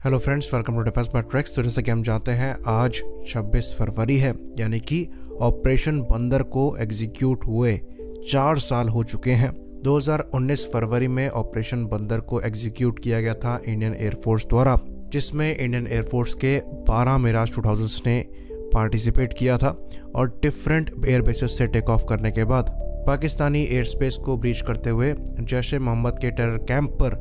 Hello friends, welcome to defence matrix. तो जैसे कि हम जानते हैं आज 26 फरवरी है, यानी कि ऑपरेशन बंदर को एग्जीक्यूट हुए 4 साल हो चुके हैं। 2019 फरवरी में ऑपरेशन बंदर को एग्जीक्यूट किया गया था इंडियन एयरफोर्स द्वारा, जिसमें इंडियन एयरफोर्स के 12 मिराज 2000 ने पार्टिसिपेट किया था और डिफरेंट एयर बेसेस से टेक ऑफ करने के बाद पाकिस्तानी एयर स्पेस को ब्रीच करते हुए जैश ए मोहम्मद के टेरर कैंप पर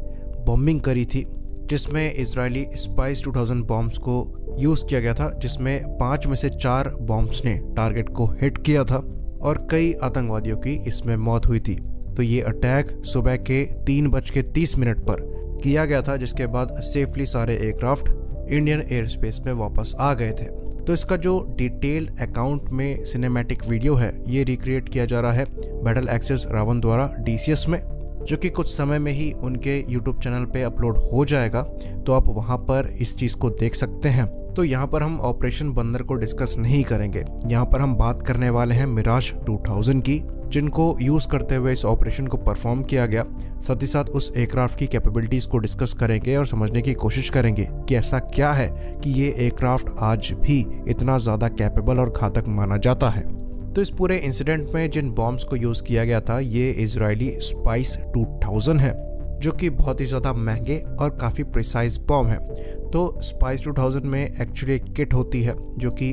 बॉम्बिंग करी थी, जिसमें इजरायली स्पाइस 2000 बॉम्ब्स को यूज़ किया गया था, जिसमें 5 में से 4 बॉम्ब्स ने टारगेट को हिट किया था और कई आतंकवादियों की इसमें मौत हुई थी। तो ये अटैक सुबह के 3:30 पर किया गया था, जिसके बाद सेफली सारे एयरक्राफ्ट इंडियन एयर स्पेस में वापस आ गए थे। तो इसका जो डिटेल्ड अकाउंट में सिनेमैटिक वीडियो है, ये रिक्रिएट किया जा रहा है बैटल एक्सेस रावण द्वारा DCS में, जो कि कुछ समय में ही उनके YouTube चैनल पे अपलोड हो जाएगा। तो आप वहां पर इस चीज़ को देख सकते हैं। तो यहाँ पर हम ऑपरेशन बंदर को डिस्कस नहीं करेंगे, यहाँ पर हम बात करने वाले हैं मिराज 2000 की, जिनको यूज़ करते हुए इस ऑपरेशन को परफॉर्म किया गया। साथ ही साथ उस एयरक्राफ्ट की कैपेबिलिटीज़ को डिस्कस करेंगे और समझने की कोशिश करेंगे कि ऐसा क्या है कि ये एयरक्राफ्ट आज भी इतना ज़्यादा कैपेबल और घातक माना जाता है। तो इस पूरे इंसिडेंट में जिन बॉम्ब्स को यूज़ किया गया था, ये इजरायली स्पाइस 2000 है, जो कि बहुत ही ज़्यादा महंगे और काफ़ी प्रिसाइज बॉम्ब है। तो स्पाइस 2000 में एक्चुअली एक किट होती है जो कि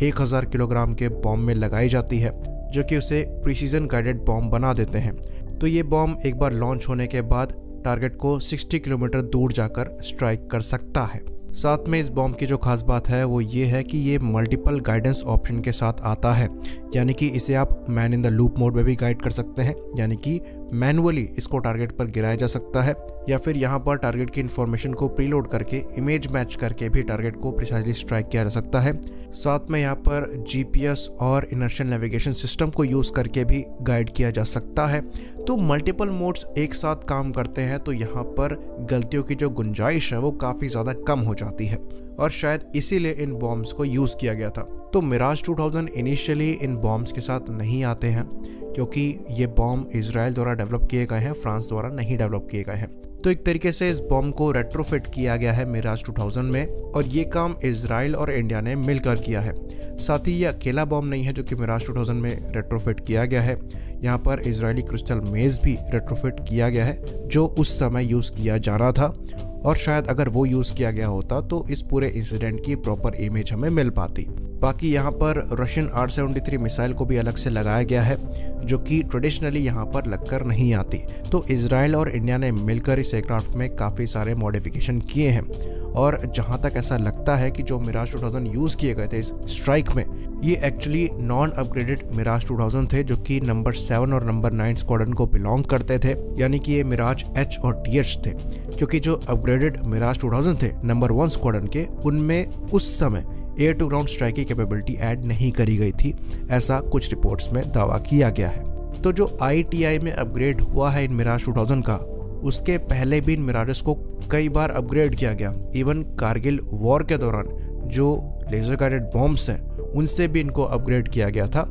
1000 किलोग्राम के बॉम्ब में लगाई जाती है, जो कि उसे प्रिसीजन गाइडेड बॉम्ब बना देते हैं। तो ये बॉम्ब एक बार लॉन्च होने के बाद टारगेट को 60 किलोमीटर दूर जाकर स्ट्राइक कर सकता है। साथ में इस बॉम्ब की जो खास बात है वो ये है कि ये मल्टीपल गाइडेंस ऑप्शन के साथ आता है, यानी कि इसे आप man in the loop mode में भी गाइड कर सकते हैं, यानी कि मैनुअली इसको टारगेट पर गिराया जा सकता है, या फिर यहाँ पर टारगेट की इन्फॉर्मेशन को प्रीलोड करके इमेज मैच करके भी टारगेट को प्रिसाइजली स्ट्राइक किया जा सकता है। साथ में यहाँ पर GPS और इनर्शियल नेविगेशन सिस्टम को यूज़ करके भी गाइड किया जा सकता है। तो मल्टीपल मोड्स एक साथ काम करते हैं, तो यहाँ पर गलतियों की जो गुंजाइश है वो काफ़ी ज़्यादा कम हो जाती है, और शायद इसीलिए इन बॉम्ब्स को यूज़ किया गया था। तो मिराज 2000 इनिशियली इन बॉम्ब्स के साथ नहीं आते हैं, क्योंकि ये बॉम्ब इजराइल द्वारा डेवलप किए गए हैं, फ्रांस द्वारा नहीं डेवलप किए गए हैं। तो एक तरीके से इस बॉम्ब को रेट्रोफिट किया गया है मिराज 2000 में, और ये काम इजराइल और इंडिया ने मिलकर किया है। साथ ही ये अकेला बॉम्ब नहीं है जो कि मिराज 2000 में रेट्रोफिट किया गया है। यहाँ पर इजरायली क्रिस्टल मेज भी रेट्रोफिट किया गया है, जो उस समय यूज़ किया जा रहा था, और शायद अगर वो यूज़ किया गया होता तो इस पूरे इंसिडेंट की प्रॉपर इमेज हमें मिल पाती। बाकी यहाँ पर रशियन R-73 मिसाइल को भी अलग से लगाया गया है, जो कि ट्रेडिशनली यहाँ पर लगकर नहीं आती। तो इजराइल और इंडिया ने मिलकर इस एयरक्राफ्ट में काफ़ी सारे मॉडिफिकेशन किए हैं, और जहाँ तक ऐसा लगता है कि जो मिराज 2000 यूज़ किए गए थे इस स्ट्राइक में, ये एक्चुअली नॉन अपग्रेडेड मिराज 2000 थे, जो कि नंबर 7 और नंबर 9 स्क्वाड्रन को बिलोंग करते थे, यानी कि ये मिराज H और TH थे। क्योंकि जो अपग्रेडेड मिराज 2000 थे नंबर 1 स्क्वाड्रन के, उनमें उस समय एयर टू ग्राउंड स्ट्राइक की कैपेबिलिटी ऐड नहीं करी गई थी, ऐसा कुछ रिपोर्ट्स में दावा किया गया है। तो जो ITI में अपग्रेड हुआ है इन मिराज 2000 का, उसके पहले भी इन मिराजेस को कई बार अपग्रेड किया गया। इवन कारगिल वॉर के दौरान जो लेजर गाइडेड बॉम्ब्स हैं, उनसे भी इनको अपग्रेड किया गया था।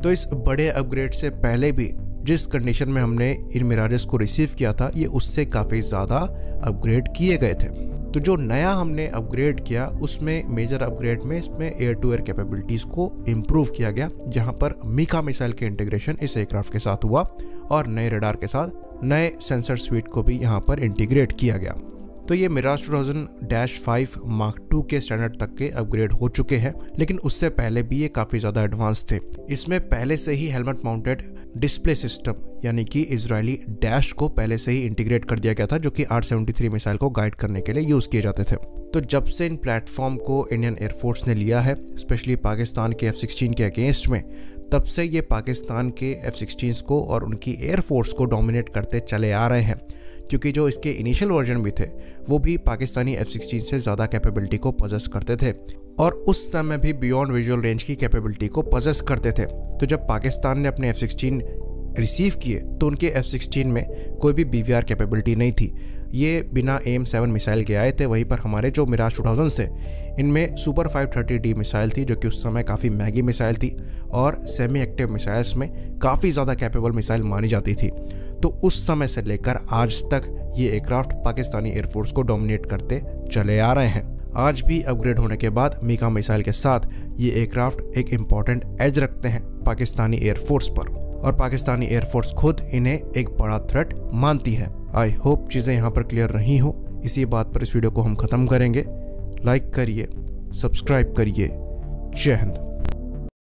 तो इस बड़े अपग्रेड से पहले भी जिस कंडीशन में हमने इन मिराजेस को रिसीव किया था, ये उससे काफ़ी ज़्यादा अपग्रेड किए गए थे। तो जो नया हमने अपग्रेड किया, उसमें मेजर अपग्रेड में इसमें एयर टू एयर कैपेबिलिटीज़ को इम्प्रूव किया गया, जहां पर मीका मिसाइल के इंटीग्रेशन इस एयरक्राफ्ट के साथ हुआ, और नए रडार के साथ नए सेंसर स्वीट को भी यहां पर इंटीग्रेट किया गया। तो ये मिराज 2000-5 Mark II के स्टैंडर्ड तक के अपग्रेड हो चुके हैं, लेकिन उससे पहले भी ये काफ़ी ज़्यादा एडवांस थे। इसमें पहले से ही हेलमेट माउंटेड डिस्प्ले सिस्टम, यानी कि इजरायली डैश को पहले से ही इंटीग्रेट कर दिया गया था, जो कि R-73 मिसाइल को गाइड करने के लिए यूज़ किए जाते थे। तो जब से इन प्लेटफॉर्म को इंडियन एयरफोर्स ने लिया है, स्पेशली पाकिस्तान के F-16 के अगेंस्ट में, तब से ये पाकिस्तान के F-16 को और उनकी एयरफोर्स को डोमिनेट करते चले आ रहे हैं, क्योंकि जो इसके इनिशियल वर्जन भी थे वो भी पाकिस्तानी F-16 से ज़्यादा कैपेबिलिटी को पजेस करते थे, और उस समय भी बियॉन्ड विजुअल रेंज की कैपेबिलिटी को पजेस करते थे। तो जब पाकिस्तान ने अपने F-16 रिसीव किए तो उनके F-16 में कोई भी BVR कैपेबिलिटी नहीं थी, ये बिना AIM-7 मिसाइल के आए थे। वहीं पर हमारे जो मिराज 2000 थे, इनमें सुपर 530D मिसाइल थी, जो कि उस समय काफ़ी महंगी मिसाइल थी और सेमी एक्टिव मिसाइल्स में काफ़ी ज़्यादा कैपेबल मिसाइल मानी जाती थी। तो उस समय से लेकर आज तक ये एयरक्राफ्ट पाकिस्तानी एयरफोर्स को डोमिनेट करते चले आ रहे हैं। आज भी अपग्रेड होने के बाद मीका मिसाइल के साथ ये एयरक्राफ्ट एक इम्पॉर्टेंट एज रखते हैं पाकिस्तानी एयरफोर्स पर, और पाकिस्तानी एयरफोर्स खुद इन्हें एक बड़ा थ्रेट मानती है। आई होप चीज़ें यहाँ पर क्लियर रही हो। इसी बात पर इस वीडियो को हम ख़त्म करेंगे। लाइक करिए, सब्सक्राइब करिए। जय हिंद।